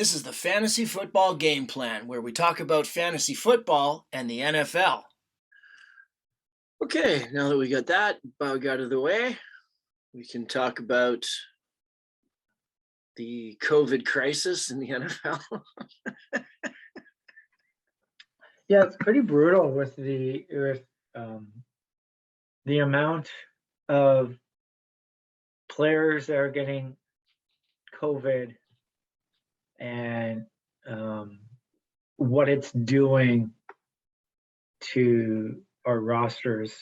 This is the Fantasy Football Game Plan, where we talk about fantasy football and the NFL. Okay, now that we got that bug out of the way, we can talk about the COVID crisis in the NFL. Yeah, it's pretty brutal with the amount of players that are getting COVID and what it's doing to our rosters,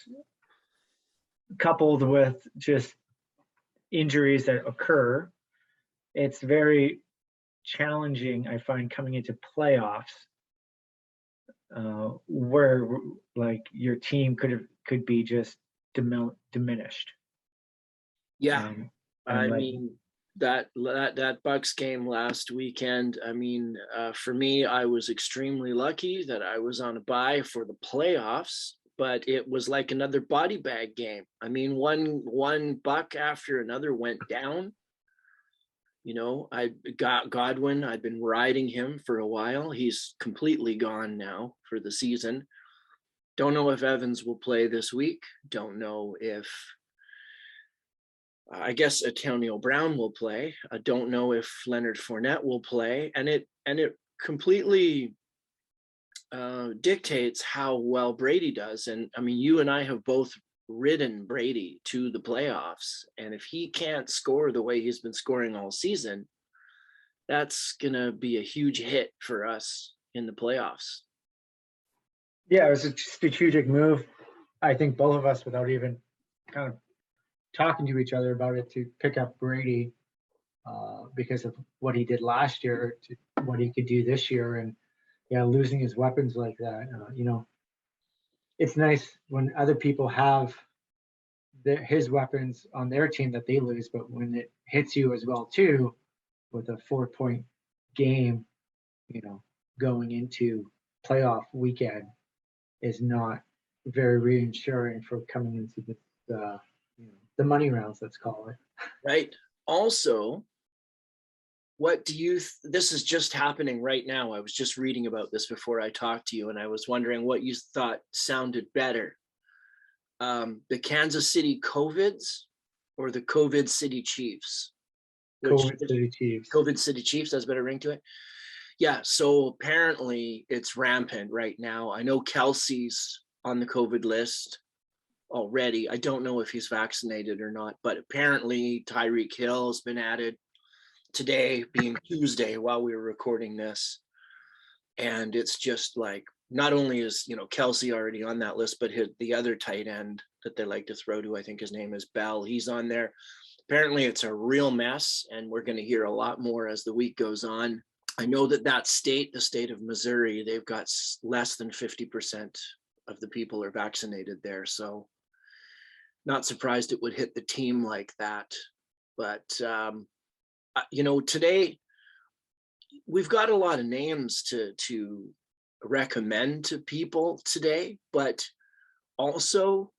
coupled with just injuries that occur. It's very challenging, I find, coming into playoffs, where like your team could be just diminished. Yeah, I mean that Bucs game last weekend. I mean, for me, I was extremely lucky that I was on a bye for the playoffs, but it was like another body bag game. I mean, one buck after another went down. You know, I got Godwin. I've been riding him for a while. He's completely gone now for the season. Don't know if Evans will play this week. Don't know if I guess Antonio Brown will play. I don't know if Leonard Fournette will play, and it completely dictates how well Brady does. And I mean, you and I have both ridden Brady to the playoffs, and if he can't score the way he's been scoring all season, that's gonna be a huge hit for us in the playoffs. Yeah, it was a strategic move. I think both of us, without even kind of talking to each other about it, to pick up Brady because of what he did last year to what he could do this year. And yeah, losing his weapons like that, it's nice when other people have his weapons on their team that they lose, but when it hits you as well too, with a 4-point game, going into playoff weekend is not very reassuring for coming into the money rounds, let's call it. Right. Also, what do you this is just happening right now. I was just reading about this before I talked to you, and I was wondering what you thought sounded better, the Kansas City COVIDs or the COVID City Chiefs? COVID City Chiefs. COVID City Chiefs has a better ring to it. Yeah, so apparently it's rampant right now. I know Kelsey's on the COVID list already. I don't know if he's vaccinated or not, but apparently Tyreek Hill has been added today, being Tuesday, while we were recording this. And it's just like, not only is Kelsey already on that list, but the other tight end that they like to throw to, I think his name is Bell, he's on there. Apparently it's a real mess, and we're going to hear a lot more as the week goes on. I know that state, the state of Missouri, they've got less than 50% of the people are vaccinated there. So not surprised it would hit the team like that. But, today we've got a lot of names to recommend to people today, but also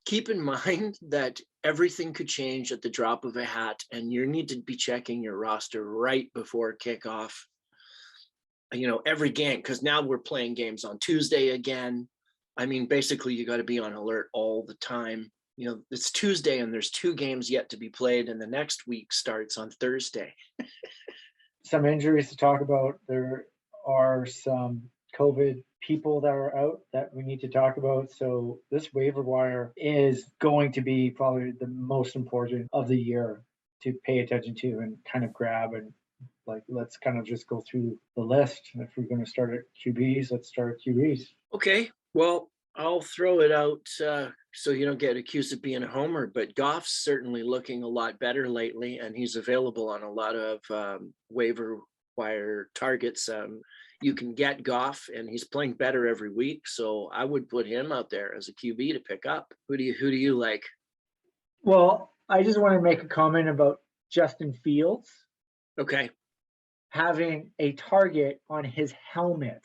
keep in mind that everything could change at the drop of a hat, and you need to be checking your roster right before kickoff, every game, because now we're playing games on Tuesday again. I mean, basically you got to be on alert all the time. It's Tuesday and there's 2 games yet to be played, and the next week starts on Thursday. Some injuries to talk about. There are some COVID people that are out that we need to talk about. So this waiver wire is going to be probably the most important of the year to pay attention to and kind of grab, and let's kind of just go through the list. If we're going to start at QBs, let's start at QBs. Okay, well, I'll throw it out so you don't get accused of being a homer, but Goff's certainly looking a lot better lately, and he's available on a lot of waiver wire targets. You can get Goff, and he's playing better every week, so I would put him out there as a QB to pick up. Who do you like? Well, I just want to make a comment about Justin Fields. Okay. Having a target on his helmet.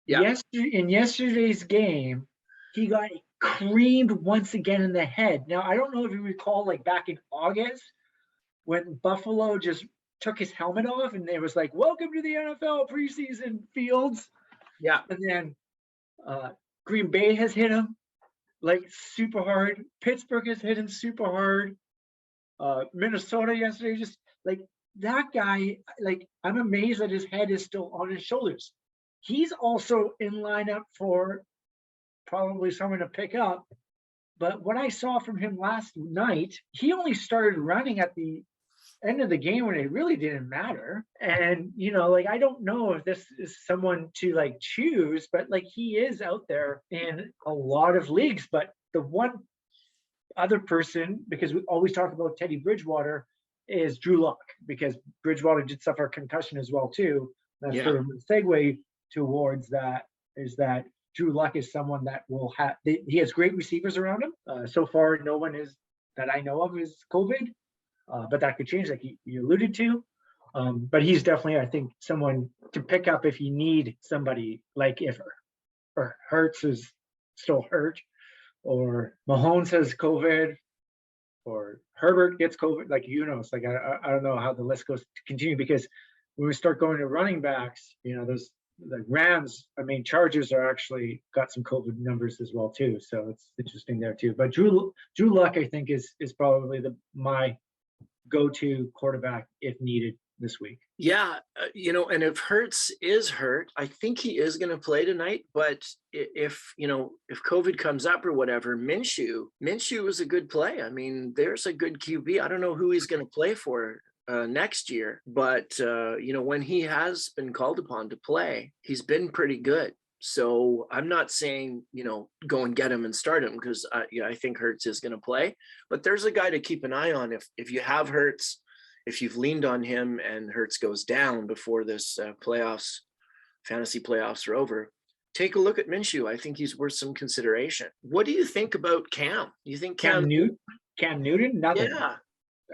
Yeah. In yesterday's game, he got creamed once again in the head. Now, I don't know if you recall, back in August, when Buffalo just took his helmet off and they was like, welcome to the NFL preseason Fields. Yeah. And then Green Bay has hit him like super hard. Pittsburgh has hit him super hard. Minnesota yesterday, just like that guy, like I'm amazed that his head is still on his shoulders. He's also in lineup for probably someone to pick up. But what I saw from him last night, he only started running at the end of the game when it really didn't matter. And, you know, like, I don't know if this is someone to like choose, but like he is out there in a lot of leagues. But the one other person, because we always talk about Teddy Bridgewater, is Drew Lock, because Bridgewater did suffer a concussion as well too. That's sort of a segue towards that, is that Drew Luck is someone that will have, he has great receivers around him. So far, no one is that I know of is COVID, but that could change, like you alluded to. But he's definitely, I think, someone to pick up if you need somebody, like if or Hurts is still hurt, or Mahomes has COVID, or Herbert gets COVID. Like, you know, it's like I don't know how the list goes to continue, because when we start going to running backs, you know, there's the Rams, I mean, Chargers are actually got some COVID numbers as well too, so it's interesting there too. But Drew Luck, I think, is probably my go-to quarterback if needed this week. Yeah, you know, and if Hurts is hurt, I think he is going to play tonight. But if, you know, if COVID comes up or whatever, Minshew is a good play. I mean, there's a good QB. I don't know who he's going to play for next year, but you know, when he has been called upon to play, he's been pretty good. So I'm not saying, you know, go and get him and start him, because I think Hurts is going to play. But there's a guy to keep an eye on if you have Hurts, if you've leaned on him and Hurts goes down before this fantasy playoffs are over. Take a look at Minshew. I think he's worth some consideration. What do you think about Cam? You think Cam Newton? Nothing. Yeah.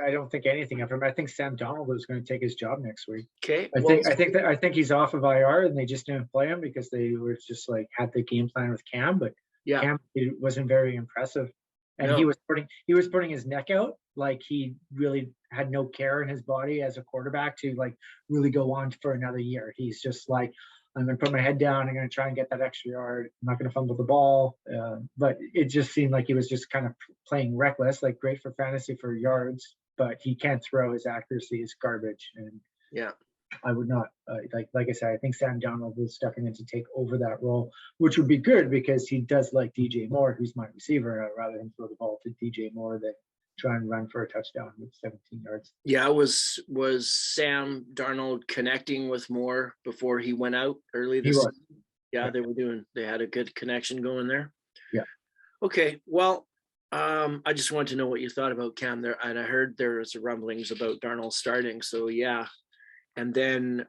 I don't think anything of him. I think Sam Darnold is going to take his job next week. Okay. I think he's off of IR, and they just didn't play him because they were just like had the game plan with Cam, but yeah, Cam, it wasn't very impressive. And he was putting his neck out, like he really had no care in his body as a quarterback to like really go on for another year. He's just like, I'm going to put my head down. I'm going to try and get that extra yard. I'm not going to fumble the ball. But it just seemed like he was just kind of playing reckless, like great for fantasy for yards, but he can't throw. His accuracy is garbage. And yeah, I would not, like I said, I think Sam Darnold is stepping in to take over that role, which would be good because he does like DJ Moore, who's my receiver. I'd rather him throw the ball to DJ Moore than try and run for a touchdown with 17 yards. Yeah, was Sam Darnold connecting with Moore before he went out early this season? Yeah, they had a good connection going there. Yeah. Okay, well, I just wanted to know what you thought about Cam there, and I heard there was rumblings about Darnold starting, so yeah. And then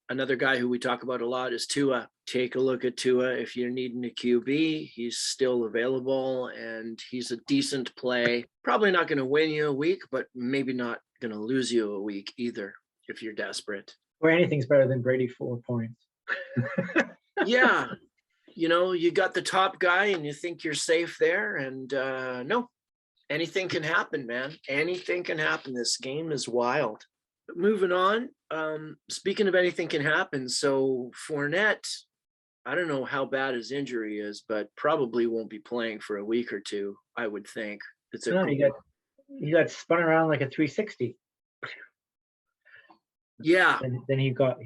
another guy who we talk about a lot is Tua. Take a look at Tua. If you're needing a QB, he's still available, and he's a decent play. Probably not going to win you a week, but maybe not going to lose you a week either if you're desperate. Or anything's better than Brady 4 points. Yeah. You know, you got the top guy and you think you're safe there, and no, anything can happen, man. Anything can happen. This game is wild. Moving on, speaking of anything can happen, so Fournette, I don't know how bad his injury is, but probably won't be playing for a week or two, I would think. He got spun around like a 360. Yeah. And then he got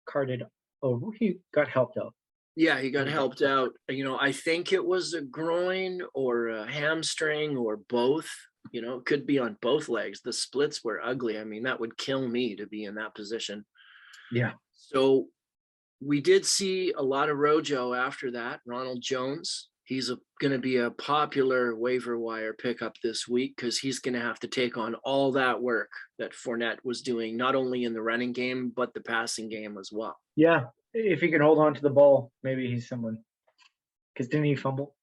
carted over. He got helped out. Yeah, he got helped out. You know, I think it was a groin or a hamstring or both. You know, it could be on both legs. The splits were ugly. I mean, that would kill me to be in that position. Yeah. So we did see a lot of Rojo after that. Ronald Jones, he's going to be a popular waiver wire pickup this week because he's going to have to take on all that work that Fournette was doing, not only in the running game, but the passing game as well. Yeah. If he can hold on to the ball, maybe he's someone. Because didn't he fumble?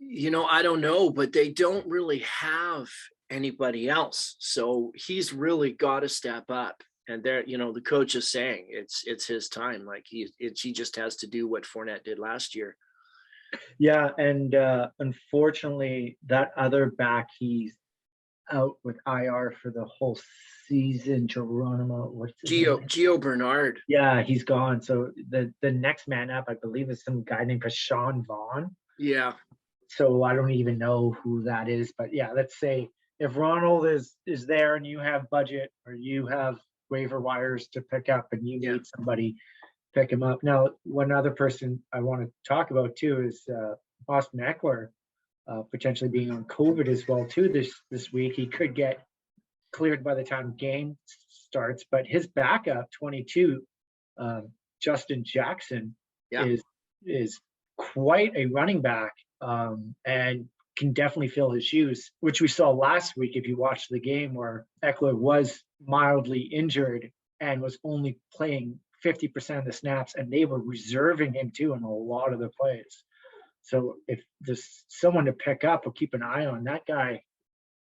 You know, I don't know, but they don't really have anybody else. So he's really got to step up. And there, you know, the coach is saying it's his time. Like he just has to do what Fournette did last year. Yeah, and unfortunately, that other back he's out with IR for the whole season. Geronimo, what's his name? Gio Bernard. Yeah, he's gone. So the next man up, I believe, is some guy named Sean Vaughn. Yeah. So I don't even know who that is, but yeah, let's say if Ronald is there and you have budget or you have waiver wires to pick up and you need somebody, pick him up. Now, one other person I want to talk about too is Austin Eckler, potentially being on COVID as well too this week. He could get cleared by the time game starts, but his backup 22, Justin Jackson, is quite a running back, and can definitely fill his shoes, which we saw last week if you watched the game where Eckler was mildly injured and was only playing 50% of the snaps, and they were reserving him too in a lot of the plays. So if there's someone to pick up or keep an eye on, that guy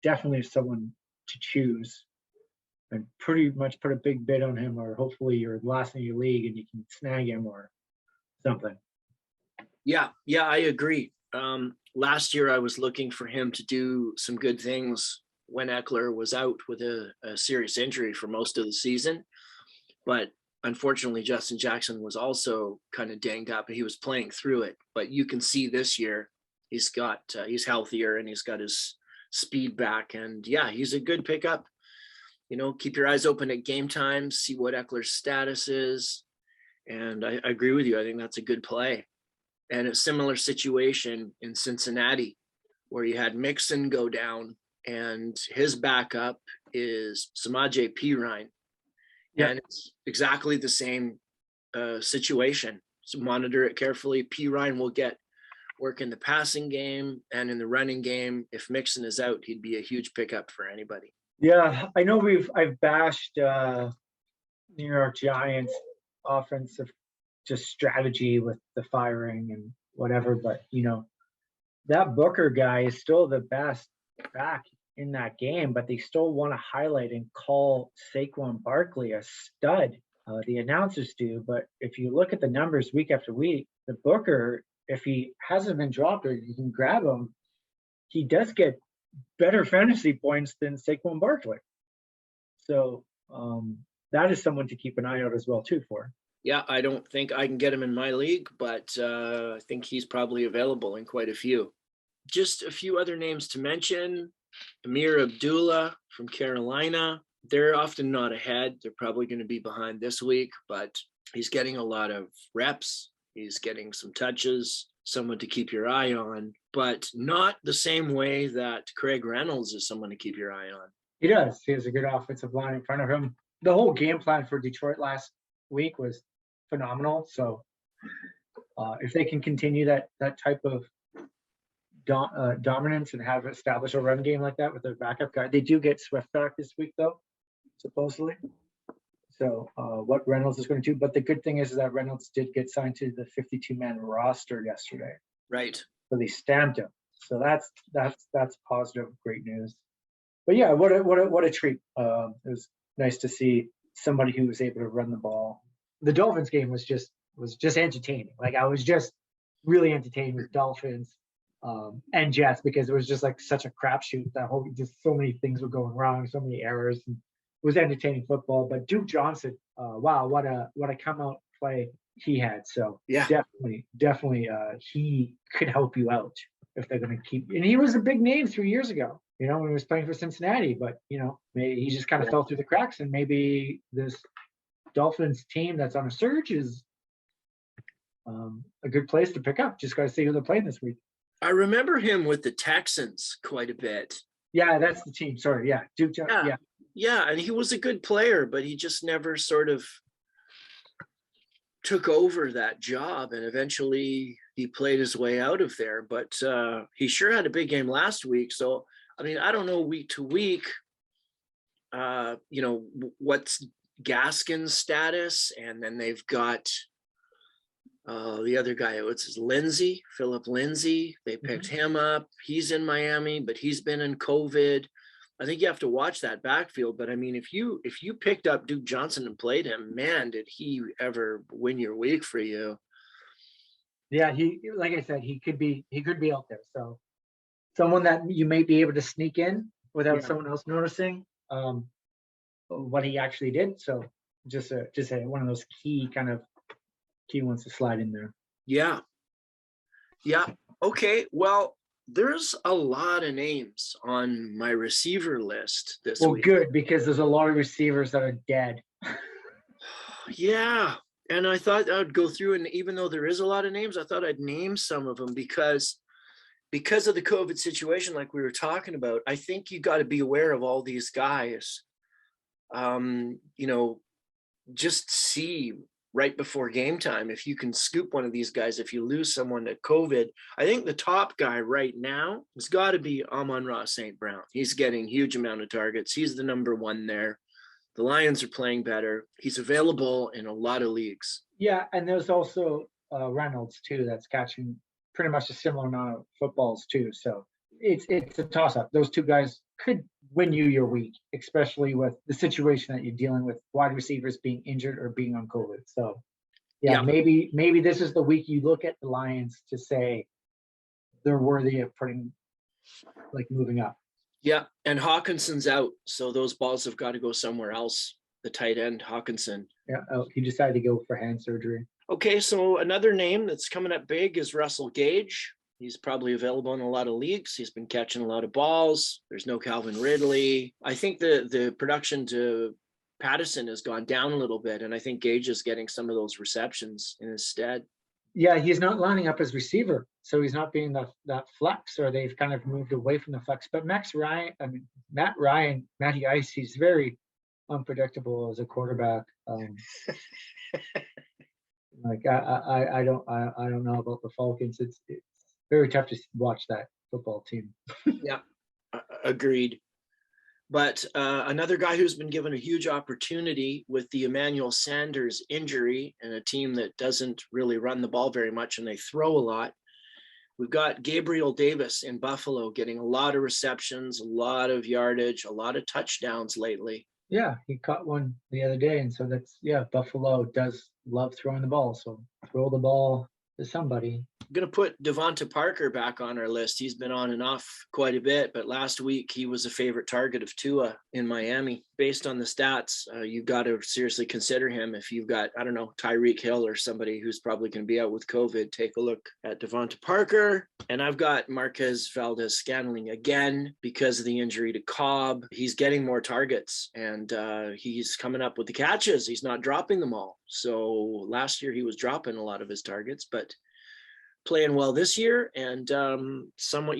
definitely is someone to choose, and pretty much put a big bid on him, or hopefully you're last in your league and you can snag him or something. Yeah, I agree. Last year I was looking for him to do some good things when Eckler was out with a serious injury for most of the season. But unfortunately, Justin Jackson was also kind of dinged up. He was playing through it. But you can see this year he's healthier and he's got his speed back. And yeah, he's a good pickup. Keep your eyes open at game time, see what Eckler's status is. And I agree with you. I think that's a good play. And a similar situation in Cincinnati where you had Mixon go down and his backup is Samaje Perine. Yeah. And it's exactly the same situation. So monitor it carefully. Perine will get work in the passing game and in the running game. If Mixon is out, he'd be a huge pickup for anybody. Yeah, I know I've bashed New York Giants offensive just strategy with the firing and whatever, but that Booker guy is still the best back in that game, but they still want to highlight and call Saquon Barkley a stud. The announcers do, but if you look at the numbers week after week, the Booker, if he hasn't been dropped or you can grab him, he does get better fantasy points than Saquon Barkley. So that is someone to keep an eye out as well too for. Yeah, I don't think I can get him in my league, but I think he's probably available in quite a few. Just a few other names to mention. Amir Abdullah from Carolina. They're often not ahead. They're probably going to be behind this week, but he's getting a lot of reps. He's getting some touches, someone to keep your eye on, but not the same way that Craig Reynolds is someone to keep your eye on. He does. He has a good offensive line in front of him. The whole game plan for Detroit last week was phenomenal. So if they can continue that type of dominance and have established a run game like that with their backup guy, they do get Swift back this week though, supposedly. So what Reynolds is going to do, but the good thing is that Reynolds did get signed to the 52-man roster yesterday. Right. So they stamped him. So that's positive, great news. But yeah, what a treat. It was nice to see somebody who was able to run the ball. The Dolphins game was just entertaining. Like I was just really entertained with Dolphins and Jets because it was just like such a crapshoot. Just so many things were going wrong, so many errors. And it was entertaining football. But Duke Johnson, wow, what a come out play he had. So yeah, definitely, he could help you out if they're going to keep. And he was a big name 3 years ago, when he was playing for Cincinnati. But maybe he just kind of fell through the cracks, and maybe this Dolphins team that's on a surge is a good place to pick up. Just got to see who they're playing this week. I remember him with the Texans quite a bit. Yeah, that's the team. Sorry, yeah, Duke Johnson. Yeah, and he was a good player, but he just never sort of took over that job, and eventually he played his way out of there. But he sure had a big game last week. So, I mean, I don't know week to week, what's Gaskin's status, and then they've got the other guy, Philip Lindsay. They picked him up. He's in Miami, but he's been in COVID. I think you have to watch that backfield. But I mean, if you picked up Duke Johnson and played him, man, did he ever win your week for you? Yeah, like I said, he could be out there. So someone that you may be able to sneak in without Yeah. someone else noticing what he actually did. So just one of those key ones to slide in there. Yeah. Yeah. Okay. Well, there's a lot of names on my receiver list this Well, week. good, because there's a lot of receivers that are dead. Yeah. And I thought I would go through, and even though there is a lot of names, I thought I'd name some of them because of the COVID situation, like we were talking about. I think you got to be aware of all these guys. Just see right before game time if you can scoop one of these guys. If you lose someone to COVID, I think the top guy right now has got to be Amon-Ra St. Brown. He's getting huge amount of targets. He's the number one there. The Lions are playing better. He's available in a lot of leagues. Yeah, and there's also Reynolds too, that's catching pretty much a similar amount of footballs too. So it's a toss-up. Those two guys could win you your week, especially with the situation that you're dealing with, wide receivers being injured or being on COVID. So yeah. maybe this is the week you look at the Lions to say they're worthy of moving up. Yeah, and Hawkinson's out, so those balls have got to go somewhere else. The tight end, Hawkinson. Yeah, he decided to go for hand surgery. Okay, so another name that's coming up big is Russell Gage. He's probably available in a lot of leagues. He's been catching a lot of balls. There's no Calvin Ridley. I think the production to Patterson has gone down a little bit, and I think Gage is getting some of those receptions in his stead. Yeah, he's not lining up as receiver, so he's not being that flex, or they've kind of moved away from the flex. But Matt Ryan, Matty Ice, he's very unpredictable as a quarterback. I don't know about the Falcons. It's very tough to watch that football team. Yeah, agreed. But another guy who's been given a huge opportunity with the Emmanuel Sanders injury and a team that doesn't really run the ball very much and they throw a lot. We've got Gabriel Davis in Buffalo getting a lot of receptions, a lot of yardage, a lot of touchdowns lately. Yeah, he caught one the other day. And so Buffalo does love throwing the ball. So throw the ball to somebody. I'm going to put Devonta Parker back on our list. He's been on and off quite a bit, but last week he was a favorite target of Tua in Miami. Based on the stats, you've got to seriously consider him. If you've got, Tyreek Hill or somebody who's probably going to be out with COVID, take a look at Devonta Parker. And I've got Marquez Valdes scanning again because of the injury to Cobb. He's getting more targets and he's coming up with the catches. He's not dropping them all. So last year he was dropping a lot of his targets, but playing well this year. And somewhat,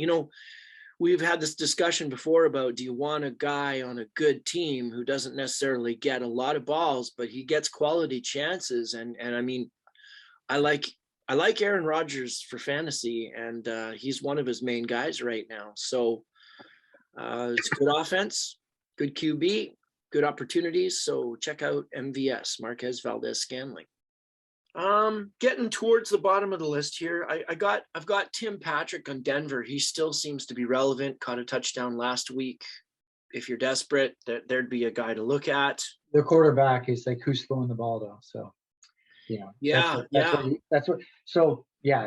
we've had this discussion before about, do you want a guy on a good team who doesn't necessarily get a lot of balls, but he gets quality chances? And I mean, I like Aaron Rodgers for fantasy, and he's one of his main guys right now. So it's good offense, good QB, good opportunities. So check out MVS, Marquez Valdes Scantling. Getting towards the bottom of the list here, I've got Tim Patrick on Denver. He still seems to be relevant. Caught a touchdown last week. If you're desperate, there'd be a guy to look at. The quarterback is like, who's throwing the ball though? So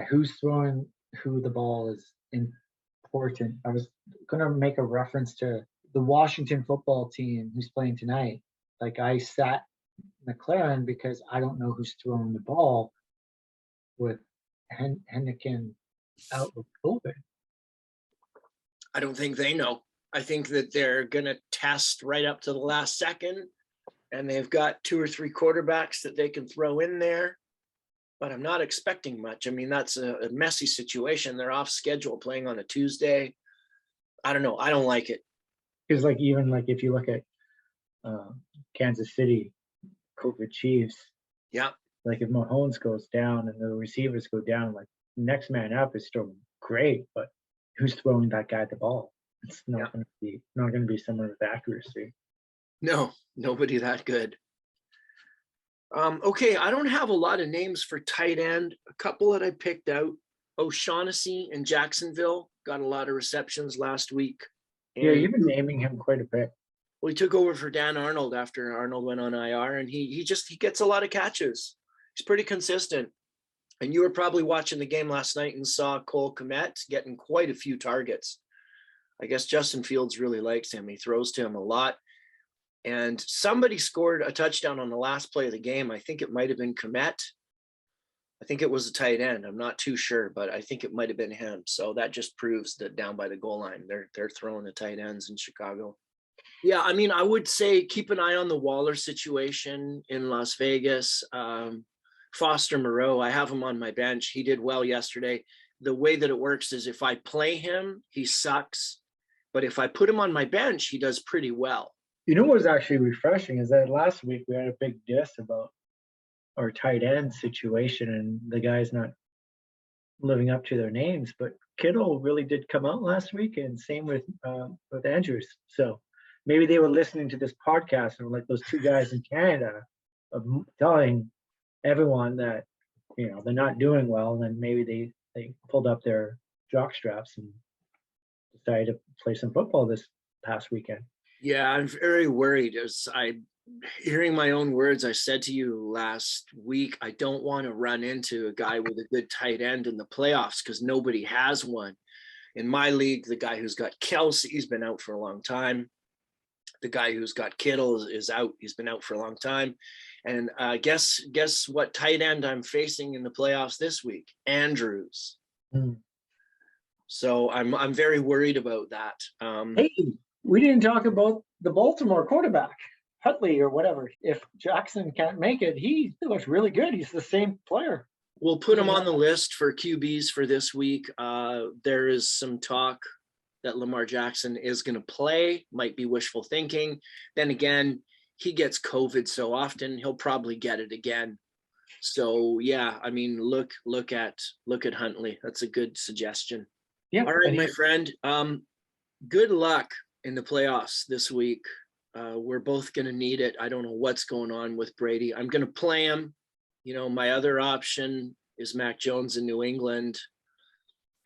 who's throwing who the ball is important. I was gonna make a reference to the Washington football team who's playing tonight. Like, I sat McLaren because I don't know who's throwing the ball with Henneken out with COVID. I don't think they know. I think that they're going to test right up to the last second, and they've got 2 or 3 quarterbacks that they can throw in there, but I'm not expecting much. I mean, that's a messy situation. They're off schedule playing on a Tuesday. I don't know. I don't like it. Because even if you look at Kansas City, COVID Chiefs. Yeah. Like, if Mahomes goes down and the receivers go down, like, next man up is still great, but who's throwing that guy the ball? It's not going to be someone with accuracy. No, nobody that good. Okay, I don't have a lot of names for tight end. A couple that I picked out. O'Shaughnessy in Jacksonville got a lot of receptions last week. Yeah, you've been naming him quite a bit. Well, he took over for Dan Arnold after Arnold went on IR, and he gets a lot of catches. He's pretty consistent. And you were probably watching the game last night and saw Cole Kmet getting quite a few targets. I guess Justin Fields really likes him. He throws to him a lot. And somebody scored a touchdown on the last play of the game. I think it might have been Komet. I think it was a tight end. I'm not too sure, but I think it might have been him. So that just proves that down by the goal line, they're throwing the tight ends in Chicago. Yeah, I mean, I would say keep an eye on the Waller situation in Las Vegas. Foster Moreau, I have him on my bench. He did well yesterday. The way that it works is if I play him, he sucks. But if I put him on my bench, he does pretty well. You know what was actually refreshing is that last week we had a big diss about our tight end situation and the guys not living up to their names. But Kittle really did come out last week, and same with Andrews. So maybe they were listening to this podcast and were like those two guys in Canada of telling everyone that, you know, they're not doing well. And then maybe they pulled up their jock straps and decided to play some football this past weekend. Yeah, I'm very worried. As I'm hearing my own words, I said to you last week, I don't want to run into a guy with a good tight end in the playoffs because nobody has one. In my league, the guy who's got Kelsey, he's been out for a long time. The guy who's got Kittle is out. He's been out for a long time. And guess what tight end I'm facing in the playoffs this week? Andrews. So I'm very worried about that. Hey, we didn't talk about the Baltimore quarterback, Huntley or whatever. If Jackson can't make it, he looks really good. He's the same player. We'll put him on the list for QBs for this week. There is some talk that Lamar Jackson is going to play. Might be wishful thinking. Then again, he gets COVID so often, he'll probably get it again. So yeah, I mean, look at Huntley. That's a good suggestion. Yeah. All right, my friend. Good luck in the playoffs this week. We're both going to need it. I don't know what's going on with Brady. I'm going to play him. You know, my other option is Mac Jones in New England.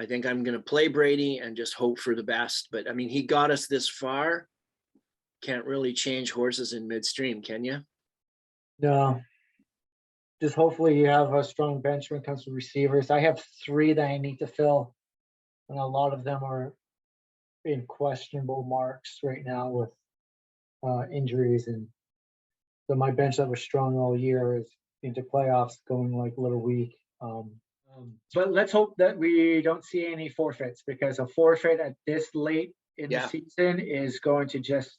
I think I'm going to play Brady and just hope for the best. But I mean, he got us this far. Can't really change horses in midstream, can you? No. Just hopefully you have a strong bench when it comes to receivers. I have 3 that I need to fill, and a lot of them are in questionable marks right now with injuries. And so my bench that was strong all year is into playoffs going like a little weak. But let's hope that we don't see any forfeits, because a forfeit at this late in the season is going to just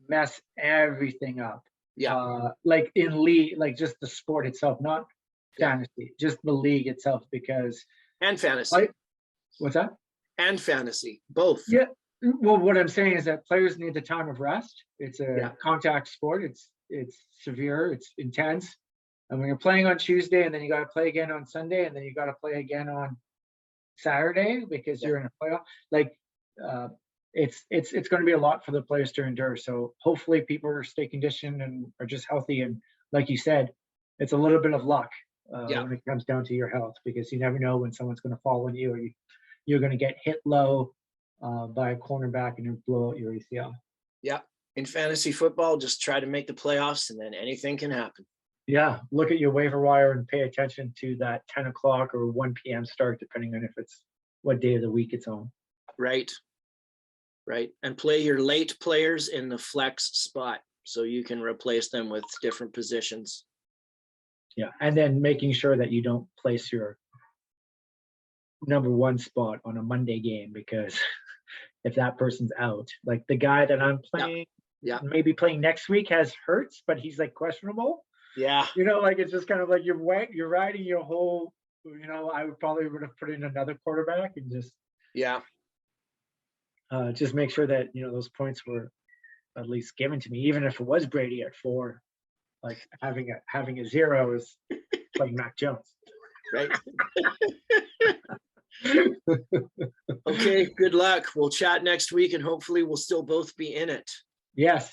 mess everything up. Like in league, like just the sport itself, not fantasy, just the league itself, because and fantasy. What's that? And fantasy, both. Yeah. Well, what I'm saying is that players need the time of rest. It's a contact sport. It's severe. It's intense. And when you're playing on Tuesday, and then you got to play again on Sunday, and then you got to play again on Saturday because you're in a playoff. Like, it's going to be a lot for the players to endure. So hopefully people stay conditioned and are just healthy. And like you said, it's a little bit of luck when it comes down to your health, because you never know when someone's going to fall on you, or you're going to get hit low by a cornerback and you blow out your ACL. Yeah. In fantasy football, just try to make the playoffs, and then anything can happen. Yeah. Look at your waiver wire and pay attention to that 10 o'clock or 1 p.m. start, depending on if it's what day of the week it's on. Right. And play your late players in the flex spot so you can replace them with different positions. Yeah. And then making sure that you don't place your number 1 spot on a Monday game, because if that person's out, like the guy that I'm playing, maybe playing next week has Hurts, but he's like questionable. Yeah. You know, like it's just kind of like you're riding your whole, I would probably would have put in another quarterback and just make sure that, those points were at least given to me, even if it was Brady at 4, like having a 0 is playing Mac Jones. Right. Okay, good luck. We'll chat next week, and hopefully we'll still both be in it. Yes,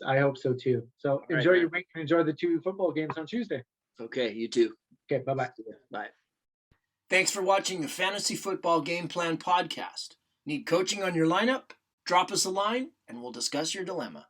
I hope so too. So enjoy your week and enjoy the 2 football games on Tuesday. Okay, you too. Okay, bye-bye. Bye. Thanks for watching the Fantasy Football Game Plan podcast. Need coaching on your lineup? Drop us a line and we'll discuss your dilemma.